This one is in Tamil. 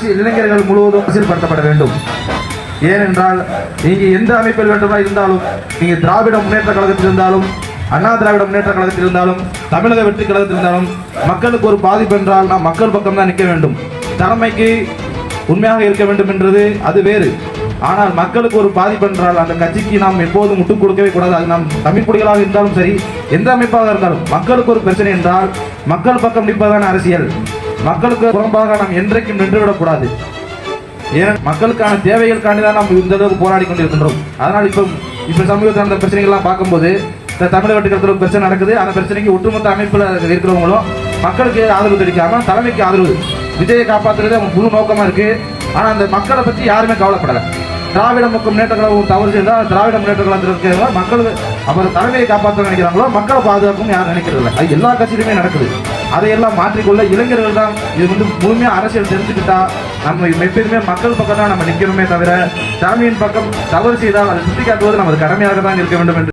அரசியல் இளைஞர்கள் முழுவதும் அரசியல்படுத்தப்பட வேண்டும். ஏனென்றால் நீங்க எந்த அமைப்பில் வேண்டுமா இருந்தாலும், நீங்க திராவிட முன்னேற்ற கழகத்தில் இருந்தாலும், அண்ணா திராவிட முன்னேற்ற கழகத்தில் இருந்தாலும், தமிழக வெற்றி கழகத்தில் இருந்தாலும், மக்களுக்கு ஒரு பாதிப்பு என்றால் நாம் மக்கள் பக்கம் தான் நிற்க வேண்டும். தலைமைக்கு உண்மையாக இருக்க வேண்டும் என்றது அது வேறு. ஆனால் மக்களுக்கு ஒரு பாதிப்பு என்றால் அந்த கட்சிக்கு நாம் எப்போதும் முட்டுக் கொடுக்கவே கூடாது. அது நாம் தமிழ் குடிகளாக இருந்தாலும் சரி, எந்த அமைப்பாக இருந்தாலும், மக்களுக்கு ஒரு பிரச்சனை என்றால் மக்கள் பக்கம் நிற்பதான அரசியல். மக்களுக்கு புறம்பாக நாம் என்றைக்கும் நின்றுவிடக்கூடாது. ஏன்னா மக்களுக்கான தேவைகளுக்காண்டி தான் நாம் இந்த அளவுக்கு போராடி கொண்டிருக்கின்றோம். அதனால் இப்போ சமூகத்தில் அந்த பிரச்சனைகள்லாம் பார்க்கும்போது, தமிழக வெட்டுக்கிறதுல ஒரு பிரச்சனை நடக்குது. அந்த பிரச்சனைக்கு ஒட்டுமொத்த அமைப்பில் இருக்கிறவங்களும் மக்களுக்கு ஆதரவு தெரிவிக்காம தலைமைக்கு ஆதரவு, விஜயை காப்பாற்றுறது அவங்க முழு நோக்கமாக இருக்கு. ஆனால் அந்த மக்களை பற்றி யாருமே கவலைப்படலை. திராவிட முன்னேற்ற கழகம் தவறு செய்தால் திராவிட முன்னேற்ற கழகத்தில் இருக்கிறவங்க மக்களுக்கு அவர் தலைமையை காப்பாற்ற நினைக்கிறாங்களோ, மக்களை பாதுகாப்பும் யாரும் நினைக்கிறது இல்லை. அது எல்லா கட்சியிலுமே நடக்குது. அதையெல்லாம் மாற்றிக்கொள்ள இளைஞர்கள் தான் இது முழுமையாக அரசியல் தெரிஞ்சுக்கிட்டா நம்ம எப்பயுமே மக்கள் பக்கம் தான் நம்ம நிற்கணுமே தவிர தலைமையின் பக்கம் தவறு செய்தால் அதை சுட்டி காட்டுவது நமது கடமையாக தான் இருக்க வேண்டும் என்று